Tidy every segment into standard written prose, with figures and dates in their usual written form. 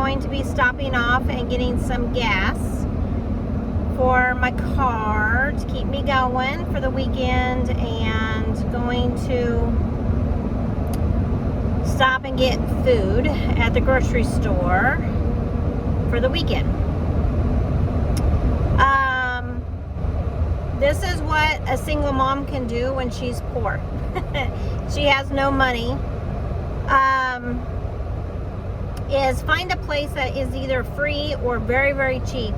going to be stopping off and getting some gas for my car to keep me going for the weekend, and going to stop and get food at the grocery store for the weekend. This is what a single mom can do when she's poor. She has no money. Is find a place that is either free or very, very cheap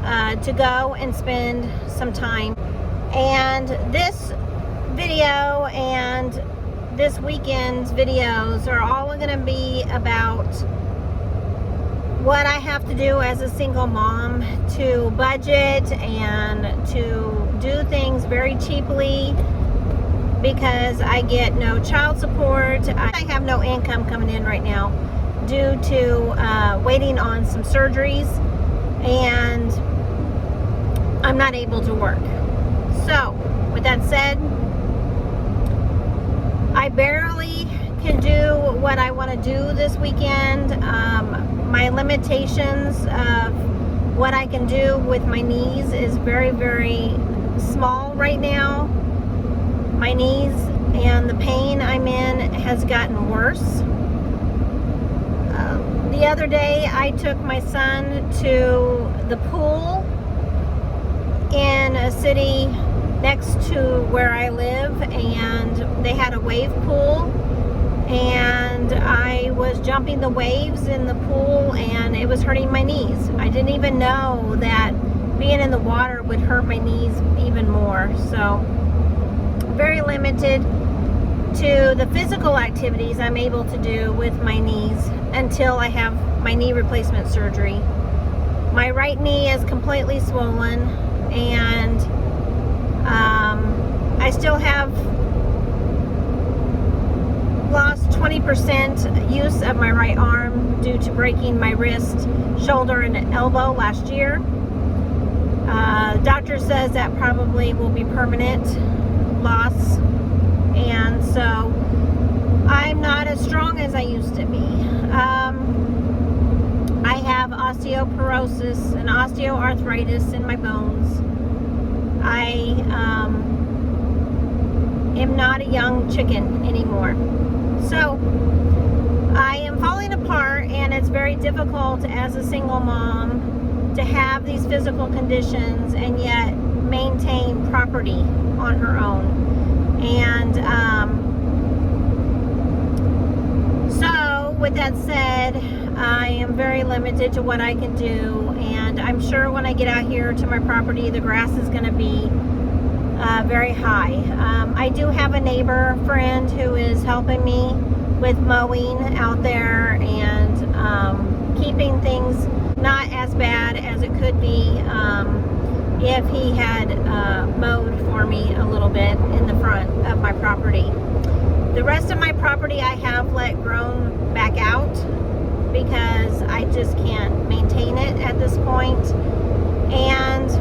to go and spend some time. And this video and this weekend's videos are all going to be about what I have to do as a single mom to budget and to do things very cheaply, because I get no child support. I have no income coming in right now due to waiting on some surgeries, and I'm not able to work. So with that said, I barely can do what I want to do this weekend. My limitations of what I can do with my knees is very, very small right now. My knees and the pain I'm in has gotten worse. The other day I took my son to the pool in a city next to where I live, and they had a wave pool, and I was jumping the waves in the pool and it was hurting my knees. I didn't even know that being in the water would hurt my knees even more. So very limited to the physical activities I'm able to do with my knees until I have my knee replacement surgery. My right knee is completely swollen, and I still have lost 20% use of my right arm due to breaking my wrist, shoulder, and elbow last year. Doctor says that probably will be permanent loss, and so I'm not as strong as I used to be. I have osteoporosis and osteoarthritis in my bones. I am not a young chicken anymore. So I am falling apart, and it's very difficult as a single mom to have these physical conditions and yet maintain property on her own. And so with that said, I am very limited to what I can do, and I'm sure when I get out here to my property, the grass is going to be very high. I do have a neighbor friend who is helping me with mowing out there and keeping things not as bad as it could be if he had mowed for me a little bit in the front of my property. The rest of my property I have let grown back out because I just can't maintain it at this point. And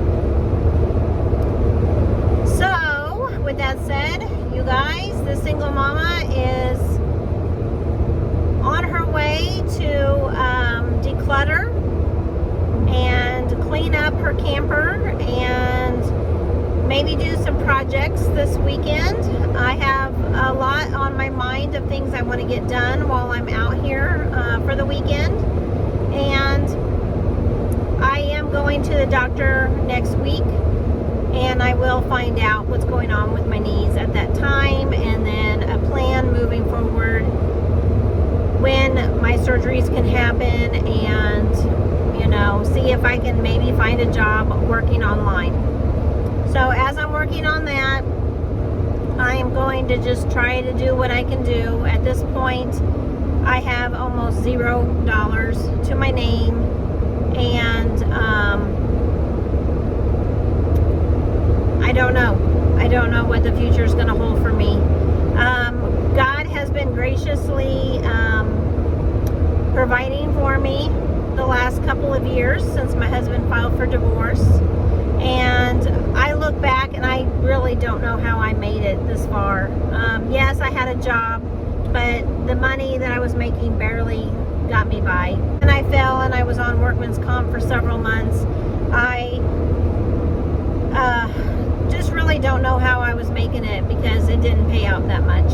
so with that said, you guys, the single mama is on her way to declutter and clean up her camper and maybe do some projects this weekend. I have a lot on my mind of things I want to get done while I'm out here for the weekend, and I am going to the doctor next week, and I will find out what's going on with my knees at that time, and then a plan moving forward when my surgeries can happen, and you know, see if I can maybe find a job working online. So as I'm working on that, I am going to just try to do what I can do. At this point, I have almost $0 to my name, and I don't know. I don't know what the future is going to hold for me. God has been graciously providing for me the last couple of years since my husband filed for divorce. And I look back and I really don't know how I made it this far. Yes, I had a job, but the money that I was making barely got me by. And I fell and I was on workman's comp for several months. I just really don't know how I was making it because it didn't pay out that much.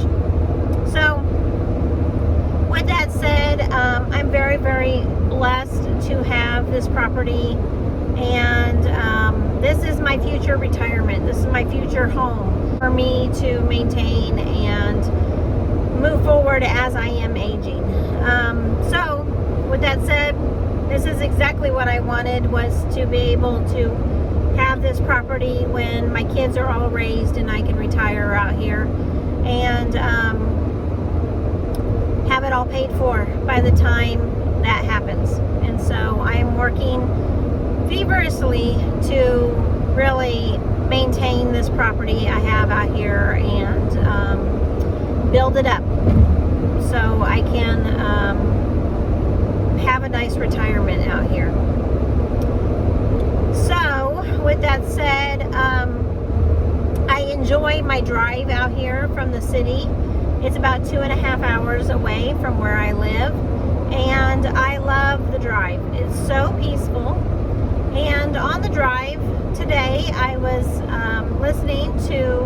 So with that said, I'm very, very blessed to have this property, and this is my future retirement. This is my future home for me to maintain and move forward as I am aging. So with that said, this is exactly what I wanted, was to be able to have this property when my kids are all raised and I can retire out here, and have it all paid for by the time that happens. And so I am working feverishly to really maintain this property I have out here and build it up so I can have a nice retirement out here. So with that said, I enjoy my drive out here from the city. It's about 2.5 hours away from where I live, and I love the drive. It's so peaceful. And on the drive today, I was listening to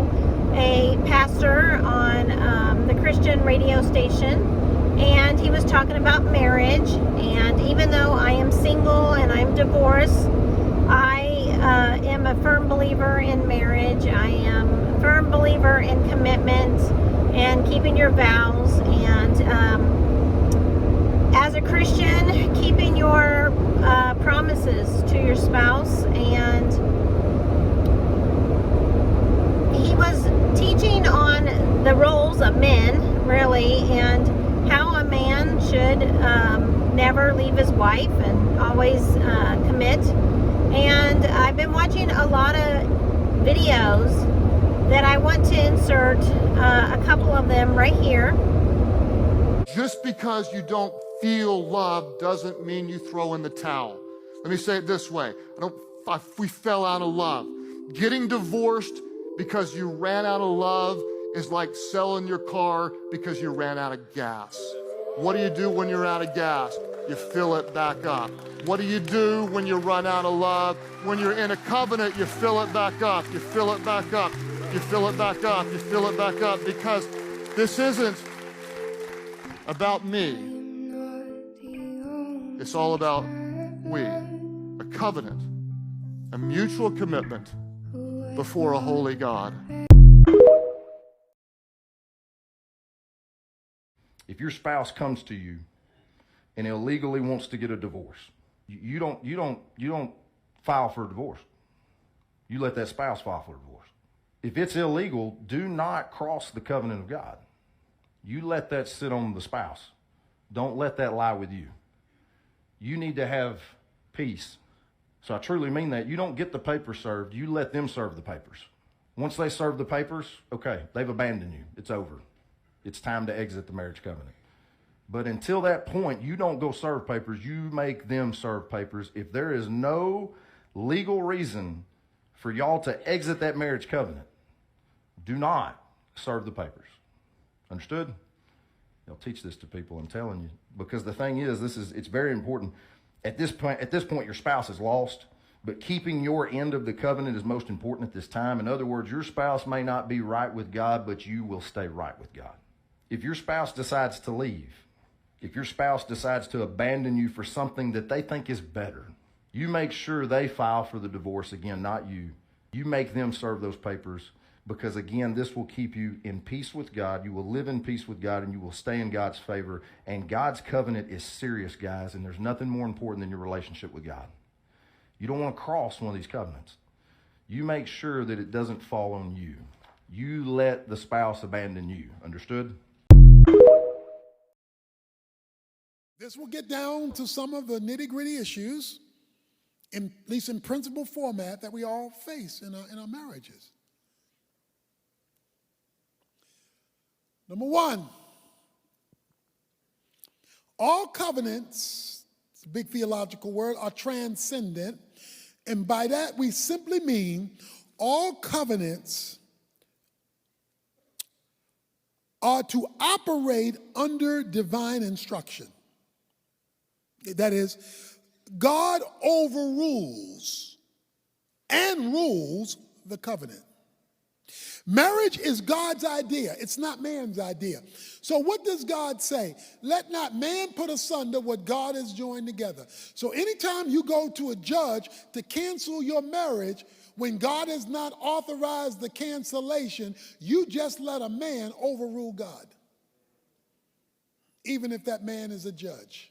a pastor on the Christian radio station, and he was talking about marriage. And even though I am single and I'm divorced, I am a firm believer in marriage. I am a firm believer in commitment and keeping your vows, and as a Christian, keeping your promises to your spouse. And he was teaching on the roles of men, really, and how a man should never leave his wife and always commit. And I've been watching a lot of videos that I want to insert a couple of them right here. Just because you don't feel love doesn't mean you throw in the towel. Let me say it this way. We fell out of love. Getting divorced because you ran out of love is like selling your car because you ran out of gas. What do you do when you're out of gas? You fill it back up. What do you do when you run out of love? When you're in a covenant, you fill it back up. You fill it back up. You fill it back up. You fill it back up, because this isn't about me. It's all about we. A covenant, a mutual commitment before a holy God. If your spouse comes to you and illegally wants to get a divorce, you don't file for a divorce. You let that spouse file for a divorce. If it's illegal, do not cross the covenant of God. You let that sit on the spouse. Don't let that lie with you. You need to have peace. So I truly mean that. You don't get the papers served. You let them serve the papers. Once they serve the papers, okay, they've abandoned you. It's over. It's time to exit the marriage covenant. But until that point, you don't go serve papers. You make them serve papers. If there is no legal reason for y'all to exit that marriage covenant, do not serve the papers. Understood? Y'all teach this to people, I'm telling you. Because the thing is, it's very important. At this point, your spouse is lost, but keeping your end of the covenant is most important at this time. In other words, your spouse may not be right with God, but you will stay right with God. If your spouse decides to leave, if your spouse decides to abandon you for something that they think is better, you make sure they file for the divorce again, not you. You make them serve those papers, because again, this will keep you in peace with God. You will live in peace with God, and you will stay in God's favor. And God's covenant is serious, guys, and there's nothing more important than your relationship with God. You don't want to cross one of these covenants. You make sure that it doesn't fall on you. You let the spouse abandon you. Understood? This will get down to some of the nitty-gritty issues, at least in principle format, that we all face in our marriages. Number one, all covenants, it's a big theological word, are transcendent. And by that, we simply mean all covenants are to operate under divine instruction. That is, God overrules and rules the covenant. Marriage is God's idea. It's not man's idea. So what does God say? Let not man put asunder what God has joined together. So anytime you go to a judge to cancel your marriage, when God has not authorized the cancellation, you just let a man overrule God, even if that man is a judge.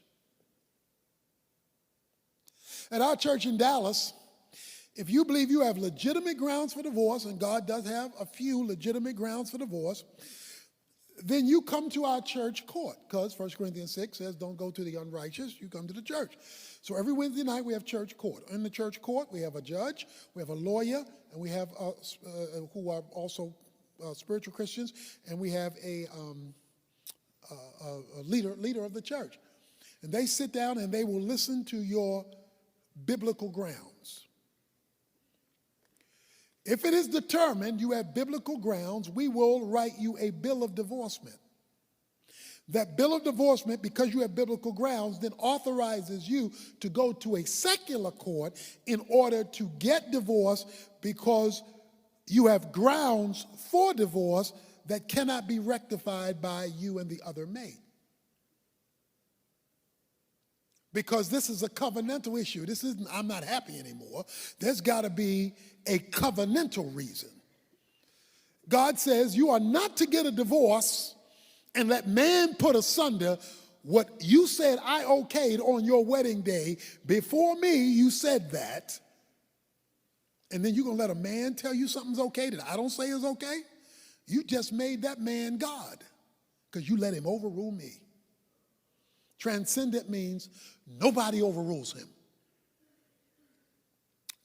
At our church in Dallas, if you believe you have legitimate grounds for divorce, and God does have a few legitimate grounds for divorce, then you come to our church court, because 1 Corinthians 6 says don't go to the unrighteous, you come to the church. So every Wednesday night we have church court. In the church court we have a judge, we have a lawyer, and we have who are also spiritual Christians, and we have a leader of the church. And they sit down and they will listen to your biblical grounds. If it is determined you have biblical grounds, we will write you a bill of divorcement. That bill of divorcement, because you have biblical grounds, then authorizes you to go to a secular court in order to get divorce, because you have grounds for divorce that cannot be rectified by you and the other mate. Because this is a covenantal issue. This isn't, I'm not happy anymore. There's got to be a covenantal reason. God says you are not to get a divorce and let man put asunder what you said I okayed on your wedding day. Before me, you said that. And then you're going to let a man tell you something's okay that I don't say is okay? You just made that man God because you let him overrule me. Transcendent means nobody overrules him.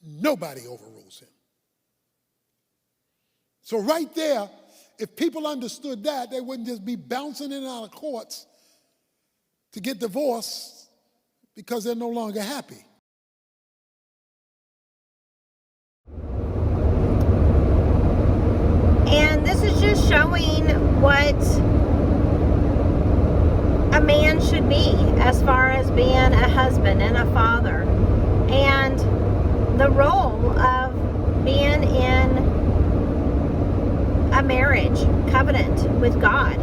Nobody overrules him. So right there, if people understood that, they wouldn't just be bouncing in and out of courts to get divorced because they're no longer happy. And this is just showing what a man should be as far as being a husband and a father, and the role of being in a marriage covenant with God.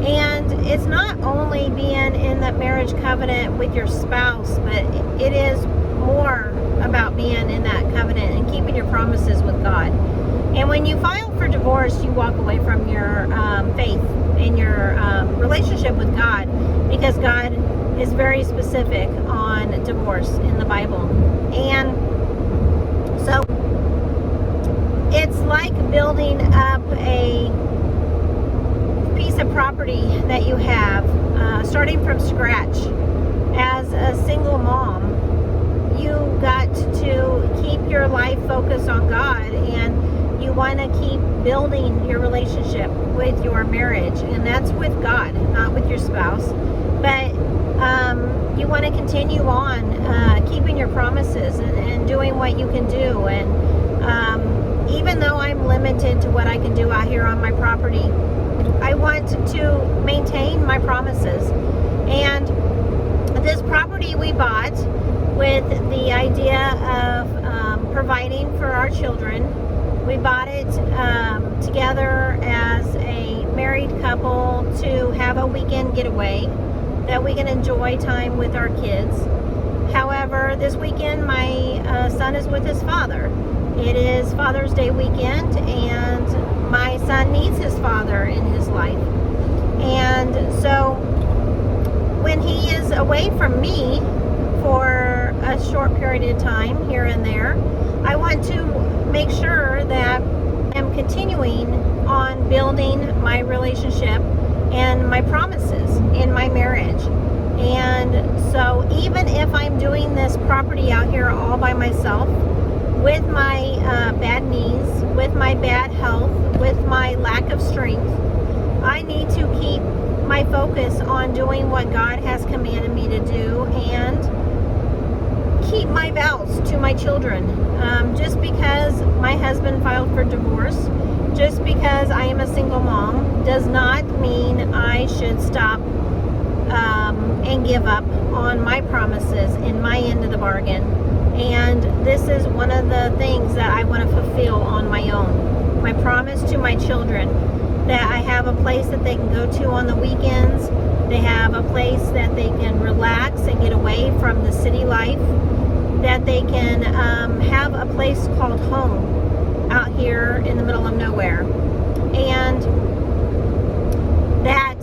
And it's not only being in that marriage covenant with your spouse, but it is more about being in that covenant and keeping your promises with God. And when you file for divorce, you walk away from your faith in your relationship with God, because God is very specific on divorce in the Bible. And so it's like building up a piece of property that you have, starting from scratch. As a single mom, you got to keep your life focused on God, and you want to keep building your relationship with your marriage, and that's with God, not with your spouse. But you want to continue on keeping your promises and doing what you can do. And even though I'm limited to what I can do out here on my property, I want to maintain my promises. And this property we bought with the idea of providing for our children. We bought it together as a married couple to have a weekend getaway that we can enjoy time with our kids. However, this weekend my son is with his father. It is Father's Day weekend, and my son needs his father in his life. And so when he is away from me for a short period of time here and there, I want to make sure that I'm continuing on building my relationship and my promises in my marriage. And so even if I'm doing this property out here all by myself, with my bad knees, with my bad health, with my lack of strength, I need to keep my focus on doing what God has commanded me to do and keep my vows to my children. Just because my husband filed for divorce, just because I am a single mom, does not mean I should stop and give up on my promises in my end of the bargain. And this is one of the things that I want to fulfill on my own. My promise to my children that I have a place that they can go to on the weekends. They have a place that they can relax and get away from the city life. That they can have a place called home out here in the middle of nowhere. And that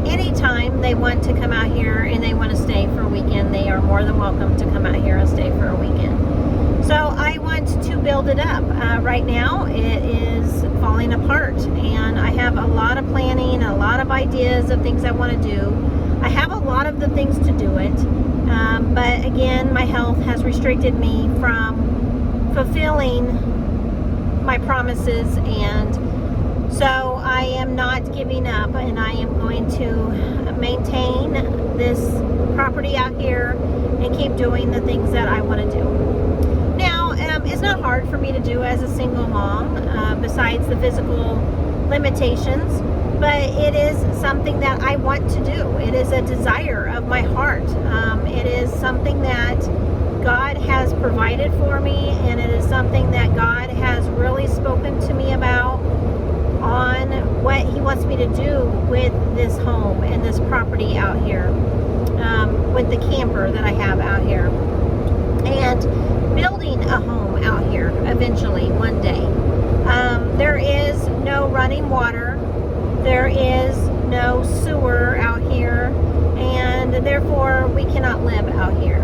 anytime they want to come out here and they want to stay for a weekend, they are more than welcome to come out here and stay for a weekend. So I want to build it up. Right now it is falling apart, and I have a lot of planning, a lot of ideas of things I want to do. I have a lot of the things to do it, but again, my health has restricted me from fulfilling my promises, and so I am not giving up, and I am going to maintain this property out here and keep doing the things that I want to do. Now, it's not hard for me to do as a single mom, besides the physical limitations, but it is something that I want to do. It is a desire of my heart. It is something that God has provided for me, and it is something that God has really spoken to me about on what He wants me to do with this home and this property out here, with the camper that I have out here, and building a home out here eventually one day. There is no running water. There is no sewer out here, and therefore we cannot live out here.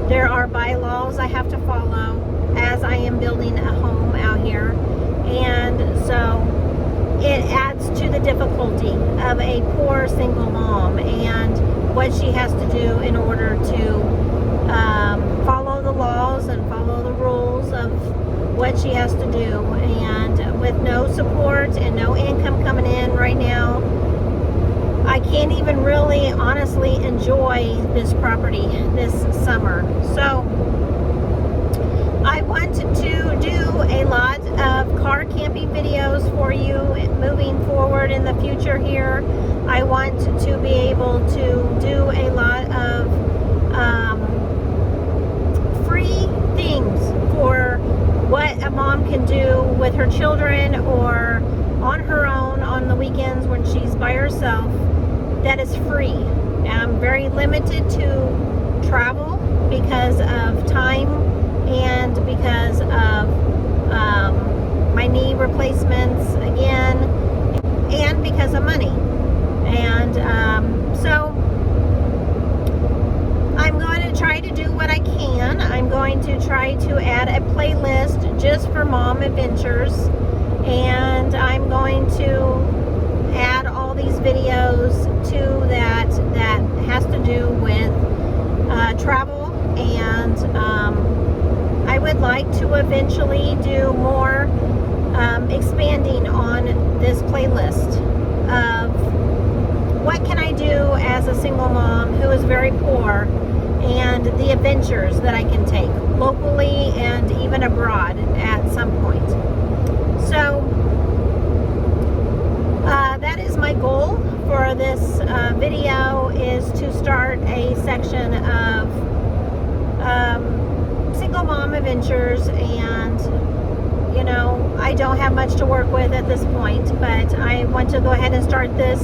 There are bylaws I have to follow as I am building a home out here, and so it adds to the difficulty of a poor single mom and what she has to do in order to follow the laws and follow the rules of what she has to do. And with no support and no income coming in right now, I can't even really honestly enjoy this property this summer. So I want to do a lot of car camping videos for you moving forward in the future here. I want to be able to do a lot of free things for what a mom can do with her children or on her own on the weekends when she's by herself. That is free. I'm very limited to travel because of time and because of my knee replacements again, and because of money. And so I'm going to try to do what I can. I'm going to try to add a playlist just for mom adventures, and I'm going to add all these videos to that has to do with travel, and I would like to eventually do more expanding on this playlist of what can I do as a single mom who is very poor, and the adventures that I can take locally and even abroad at some point. So that is my goal for this video, is to start a section of single mom adventures. And you know, I don't have much to work with at this point, but I want to go ahead and start this.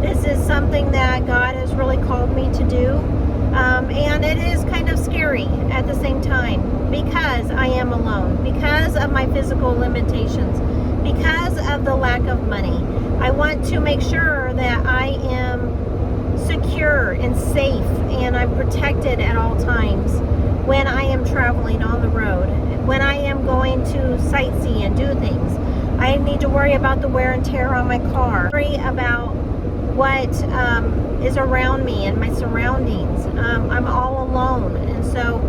This is something that God has really called me to do, and it is kind of scary at the same time because I am alone, because of my physical limitations, because of the lack of money. I want to make sure that I am secure and safe and I'm protected at all times when I am traveling on the road, when I am going to sightsee and do things. I need to worry about the wear and tear on my car, worry about what is around me and my surroundings. I'm all alone, and so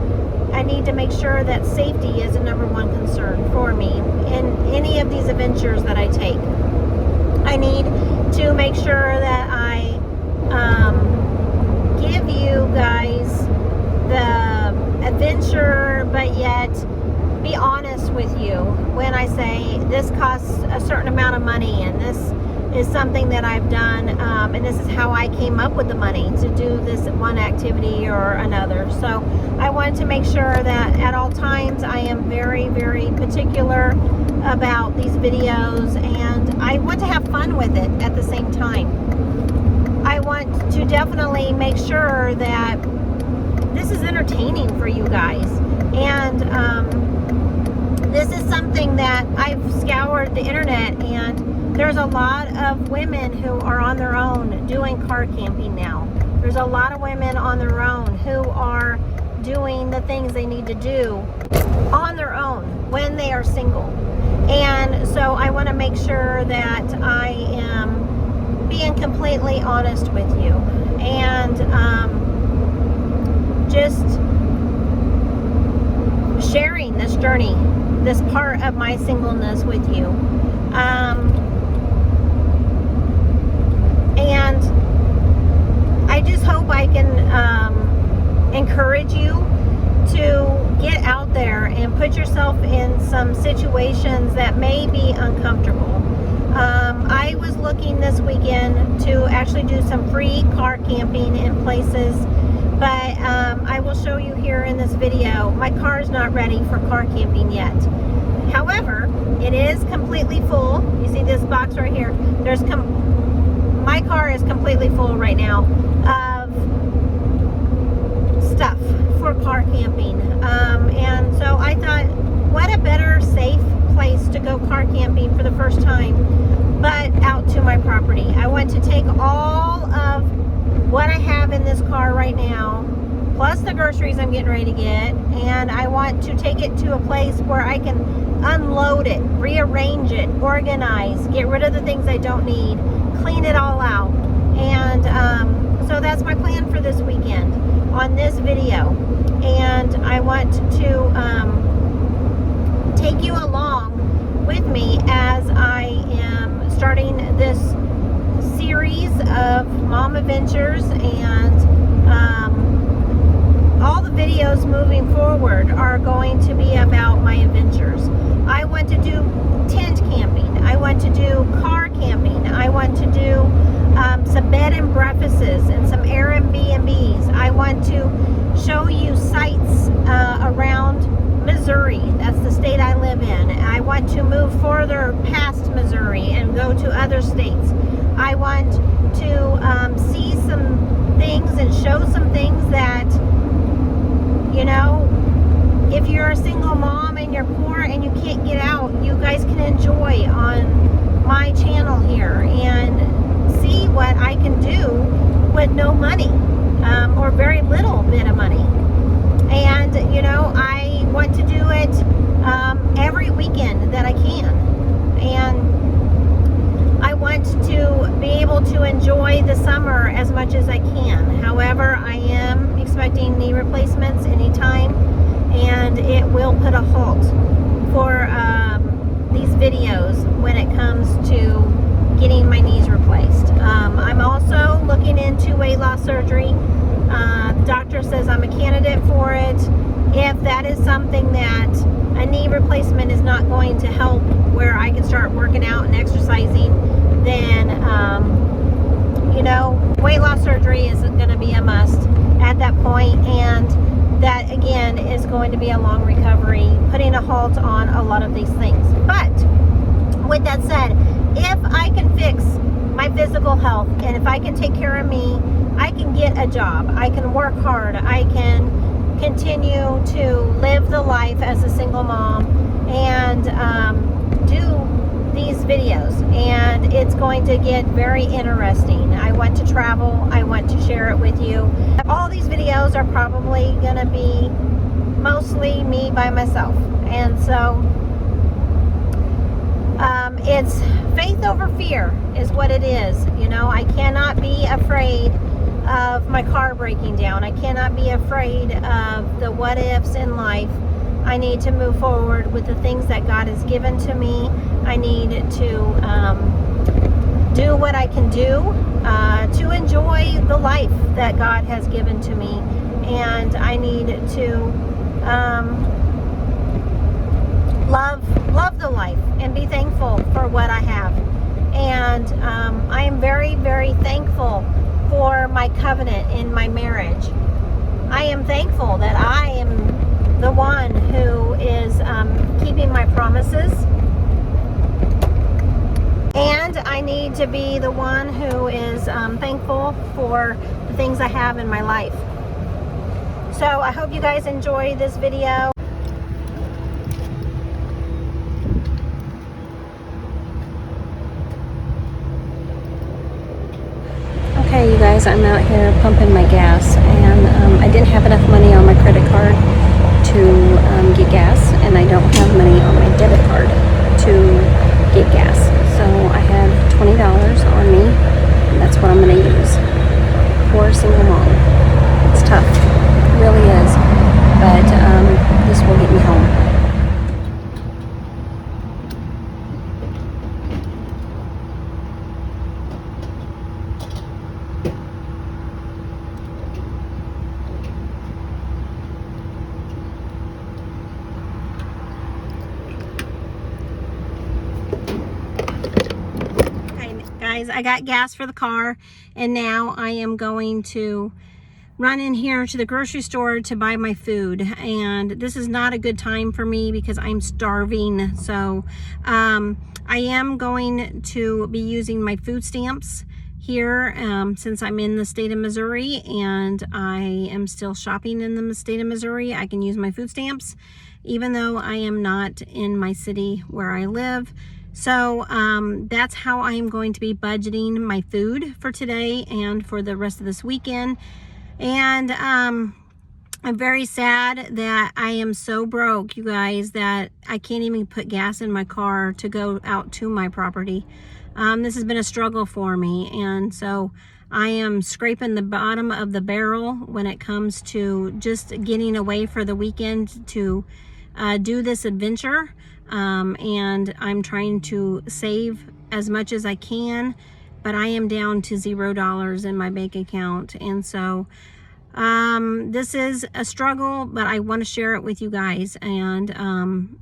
I need to make sure that safety is a number one concern for me in any of these adventures that I take. I need to make sure that I give you guys the adventure, but yet be honest with you when I say this costs a certain amount of money and this is something that I've done, and this is how I came up with the money to do this one activity or another. So I wanted to make sure that at all times I am very, very particular about these videos, and I want to have fun with it at the same time. I want to definitely make sure that this is entertaining for you guys, and this is something that I've scoured the internet, and there's a lot of women who are on their own doing car camping now. There's a lot of women on their own who are doing the things they need to do on their own when they are single. And so I want to make sure that I am being completely honest with you, and just sharing this journey, this part of my singleness with you. And I just hope I can encourage you to get out there and put yourself in some situations that may be uncomfortable. I was looking this weekend to actually do some free car camping in places, but I will show you here in this video, my car is not ready for car camping yet. However, it is completely full. You see this box right here? My car is completely full right now of stuff for car camping. And so I thought, what a better safe place to go car camping for the first time, but out to my property. I want to take all of what I have in this car right now, plus the groceries I'm getting ready to get, and I want to take it to a place where I can unload it, rearrange it, organize, get rid of the things I don't need, clean it all out. And so that's my plan for this weekend on this video. And I want to take you along with me as I am starting this series of mom adventures, and all the videos moving forward are going to be about my adventures. I want to do tent camping. I want to do car camping. I want to do some bed and breakfasts and some Airbnbs. I want to show you sites around Missouri. That's the state I live in. I want to move further past Missouri and go to other states. I want to see some things and show some things that, you know, if you're a single mom and you're poor and you can't get out, you guys can enjoy on my channel here and see what I can do with no money, or very little bit of money. And, you know, I want to do it every weekend that I can. And I want to be able to enjoy the summer as much as I can. However, I am expecting knee replacements anytime, and it will put a halt for these videos when it comes to getting my knees replaced. I'm also looking into weight loss surgery. The doctor says I'm a candidate for it. If that is something that a knee replacement is not going to help where I can start working out and exercising, then you know, weight loss surgery is going to be a must at that point, and that again is going to be a long recovery, putting a halt on a lot of these things. But with that said, if I can fix my physical health and if I can take care of me, I can get a job, I can work hard, I can continue to live the life as a single mom and do these videos, and it's going to get very interesting. I want to travel, I want to share it with you. All these videos are probably going to be mostly me by myself, and so it's faith over fear is what it is. You know, I cannot be afraid of my car breaking down. I cannot be afraid of the what ifs in life. I need to move forward with the things that God has given to me. I need to do what I can do to enjoy the life that God has given to me. And I need to love the life and be thankful for what I have. And I am very, very thankful for my covenant in my marriage. I am thankful that I am the one who is keeping my promises. And I need to be the one who is thankful for the things I have in my life. So I hope you guys enjoy this video. Okay, you guys, I'm out here pumping my gas, and I didn't have enough money on my credit card to get gas, and I don't have money on my debit card to get gas. So I have $20 on me, and that's what I'm going to use. Poor single mom. It's tough. It really is. But this will get me home. Guys, I got gas for the car, and now I am going to run in here to the grocery store to buy my food. And this is not a good time for me because I'm starving. So I am going to be using my food stamps here since I'm in the state of Missouri and I am still shopping in the state of Missouri. I can use my food stamps even though I am not in my city where I live. So that's how I am going to be budgeting my food for today and for the rest of this weekend. And I'm very sad that I am so broke, you guys, that I can't even put gas in my car to go out to my property. This has been a struggle for me, and so I am scraping the bottom of the barrel when it comes to just getting away for the weekend to do this adventure. And I'm trying to save as much as I can, but I am down to $0 in my bank account. And so this is a struggle, but I want to share it with you guys. And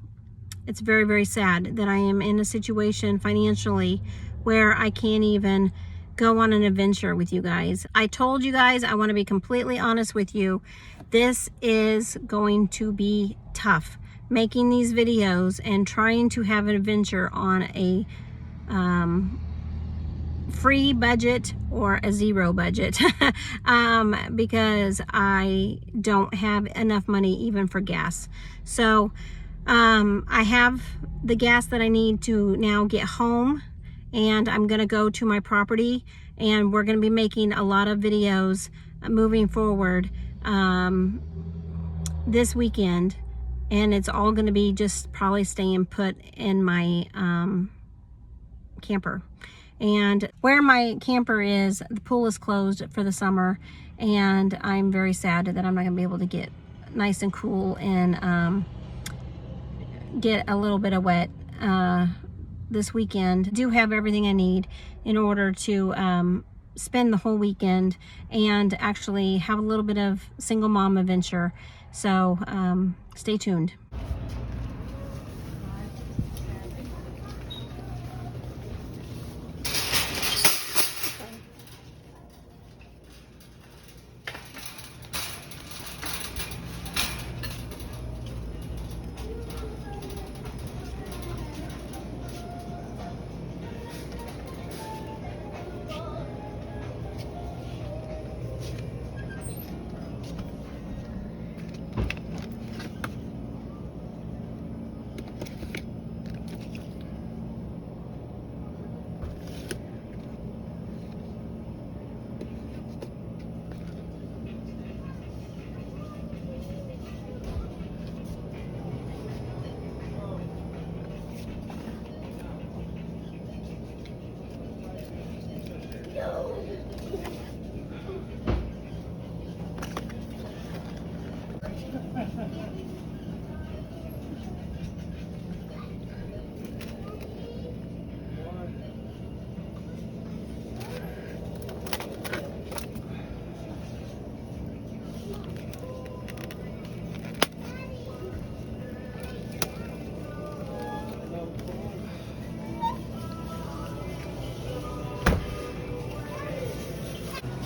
it's very, very sad that I am in a situation financially where I can't even go on an adventure with you guys. I told you guys, I want to be completely honest with you. This is going to be tough, making these videos and trying to have an adventure on a free budget or a zero budget because I don't have enough money even for gas. So I have the gas that I need to now get home, and I'm gonna go to my property, and we're gonna be making a lot of videos moving forward this weekend, and it's all gonna be just probably staying put in my camper. And where my camper is, the pool is closed for the summer, and I'm very sad that I'm not gonna be able to get nice and cool and get a little bit of wet this weekend. I do have everything I need in order to spend the whole weekend and actually have a little bit of single mom adventure. So stay tuned.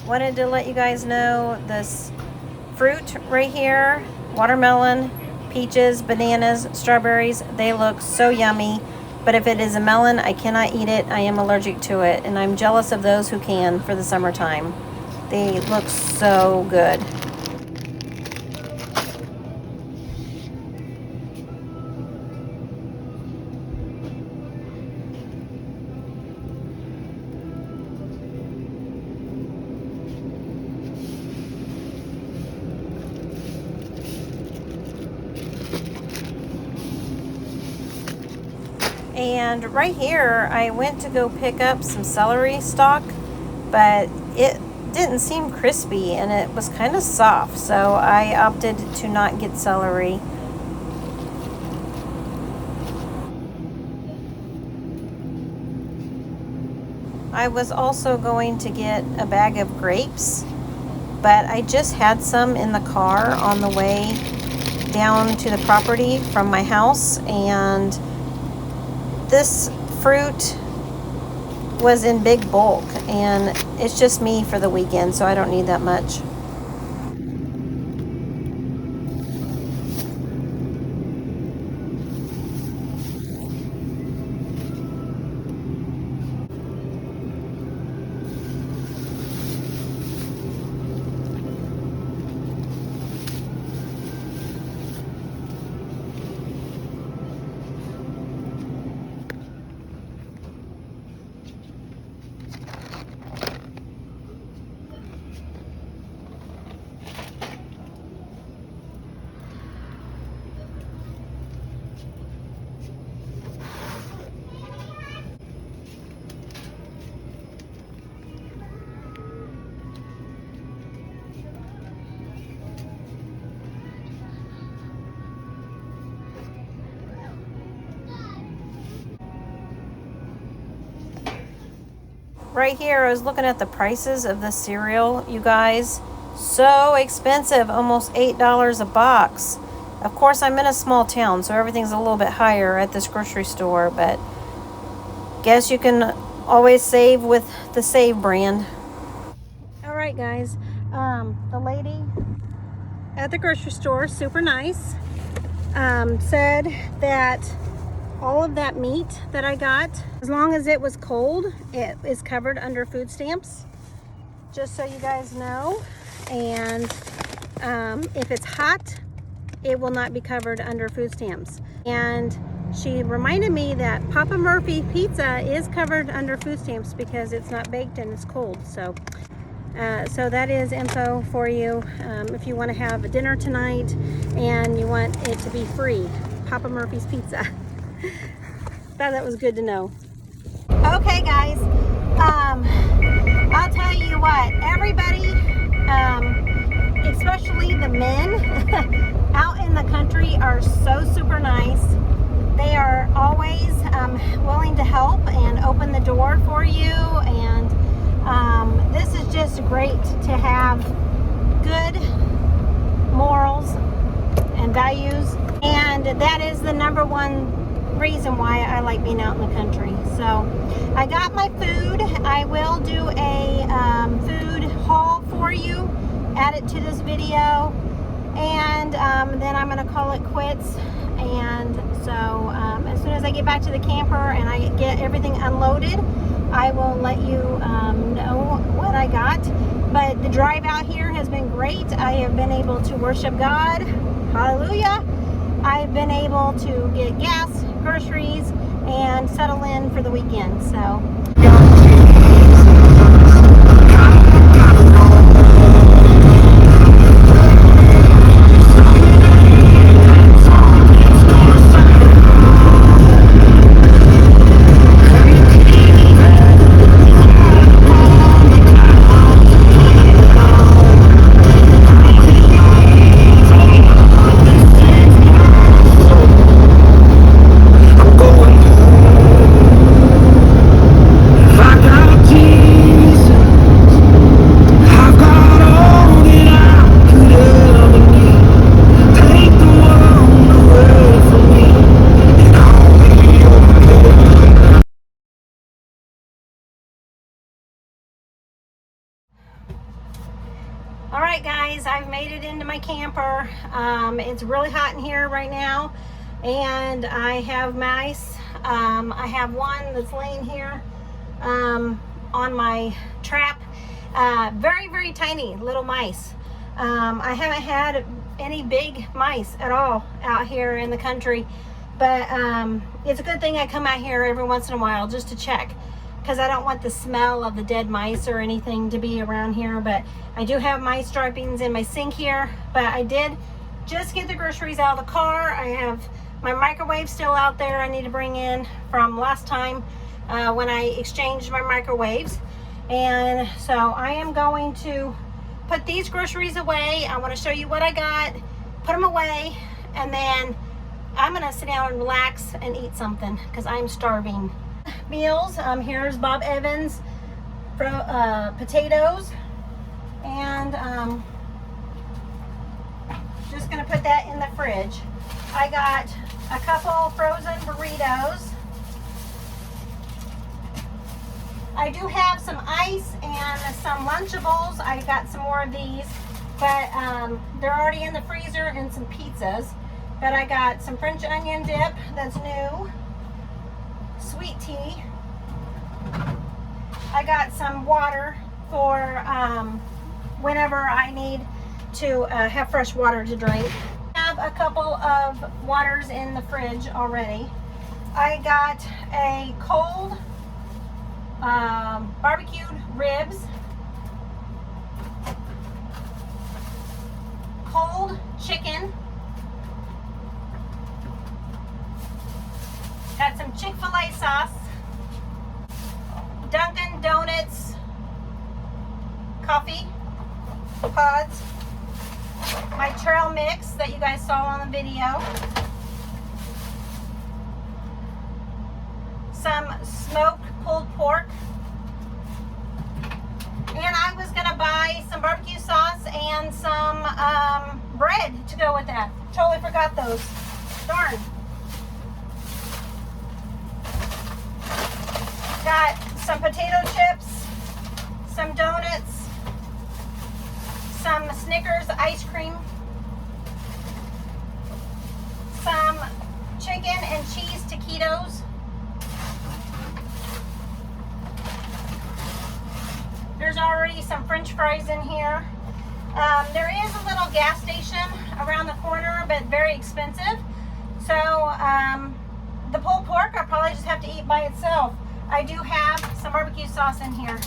Wanted to let you guys know this fruit right here, watermelon, peaches, bananas, strawberries, they look so yummy. But if it is a melon, I cannot eat it. I am allergic to it, and I'm jealous of those who can for the summertime. They look so good. And right here, I went to go pick up some celery stalk, but it didn't seem crispy and it was kind of soft, so I opted to not get celery. I was also going to get a bag of grapes, but I just had some in the car on the way down to the property from my house, and this fruit was in big bulk, and it's just me for the weekend, so I don't need that much. Right here, I was looking at the prices of the cereal, you guys. So expensive, almost $8 a box. Of course, I'm in a small town, so everything's a little bit higher at this grocery store, but guess you can always save with the Save brand. All right, guys. The lady at the grocery store, super nice, said that all of that meat that I got, as long as it was cold, it is covered under food stamps, just so you guys know. And if it's hot, it will not be covered under food stamps. And she reminded me that Papa Murphy pizza is covered under food stamps because it's not baked and it's cold. So that is info for you if you want to have a dinner tonight and you want it to be free. Papa Murphy's pizza. Thought that was good to know. Okay, guys. I'll tell you what. Everybody, especially the men out in the country, are so super nice. They are always willing to help and open the door for you. And this is just great to have good morals and values. And that is the number one reason why I like being out in the country. So I got my food. I will do a food haul for you, add it to this video, and then I'm gonna call it quits. And so as soon as I get back to the camper and I get everything unloaded, I will let you know what I got. But the drive out here has been great. I have been able to worship God. Hallelujah. I've been able to get gas, groceries, and settle in for the weekend. So All right, guys, I've made it into my camper. It's really hot in here right now, and I have mice. I have one that's laying here on my trap. Very, very tiny little mice. I haven't had any big mice at all out here in the country, but it's a good thing I come out here every once in a while just to check, because I don't want the smell of the dead mice or anything to be around here. But I do have mice droppings in my sink here, but I did just get the groceries out of the car. I have my microwave still out there I need to bring in from last time when I exchanged my microwaves. And so I am going to put these groceries away. I want to show you what I got, put them away, and then I'm gonna sit down and relax and eat something because I'm starving. Meals, here's Bob Evans potatoes, and just gonna put that in the fridge. I got a couple frozen burritos. I do have some ice and some Lunchables. I got some more of these, but they're already in the freezer, and some pizzas. But I got some French onion dip that's new, sweet tea. I got some water for whenever I need to have fresh water to drink. I have a couple of waters in the fridge already. I got a cold barbecued ribs, cold chicken, got some Chick-fil-A sauce, Dunkin' Donuts coffee pods, my trail mix that you guys saw on the video, some smoked pulled pork, and I was gonna buy some barbecue sauce and some bread to go with that. Totally forgot those. Darn. Got some potato chips, some donuts, some Snickers ice cream, some chicken and cheese taquitos. There's already some French fries in here. There is a little gas station around the corner, but very expensive. So the pulled pork I'll probably just have to eat by itself. I do have some barbecue sauce in here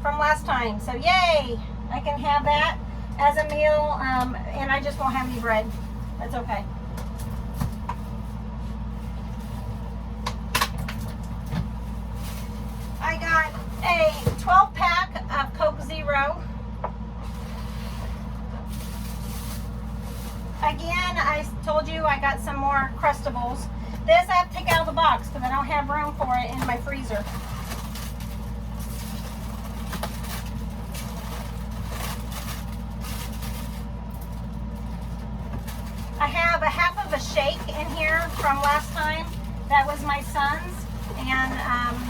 from last time. So yay, I can have that as a meal, and I just won't have any bread. That's okay. I got a 12-pack of Coke Zero. Again, I told you I got some more Crustables. This I have to take out of the box because I don't have room for it in my freezer. I have a half of a shake in here from last time. That was my son's. And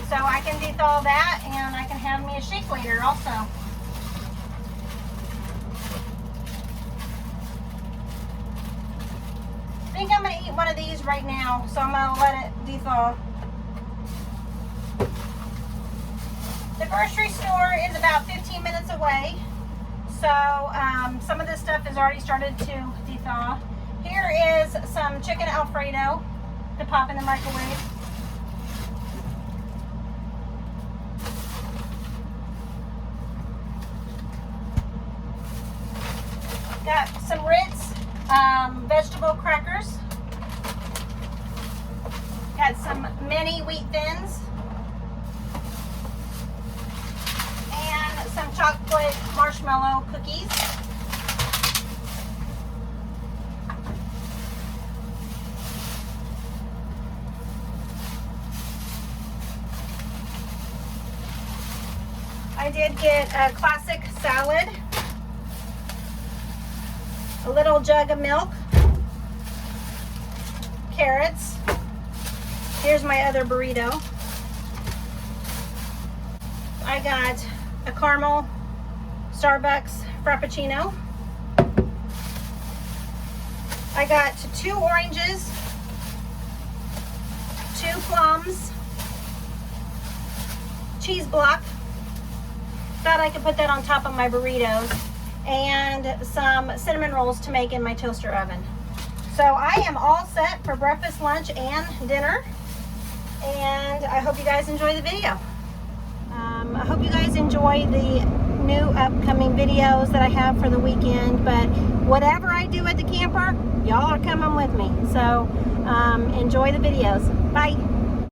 so I can dethaw that, and I can have me a shake later also. I think I'm going to eat one of these right now, so I'm going to let it dethaw. The grocery store is about 15 minutes away, so some of this stuff has already started to dethaw. Here is some chicken Alfredo to pop in the microwave. Got some Ritz vegetable crackers. Got some mini wheat thins. And some chocolate marshmallow cookies. I did get a classic salad, a little jug of milk, carrots. Here's my other burrito. I got a caramel Starbucks Frappuccino. I got 2 oranges, 2 plums, cheese block. Thought I could put that on top of my burritos, and some cinnamon rolls to make in my toaster oven. So I am all set for breakfast, lunch, and dinner. And I hope you guys enjoy the video. I hope you guys enjoy the new upcoming videos that I have for the weekend. But whatever I do at the camper, y'all are coming with me. So enjoy the videos. Bye.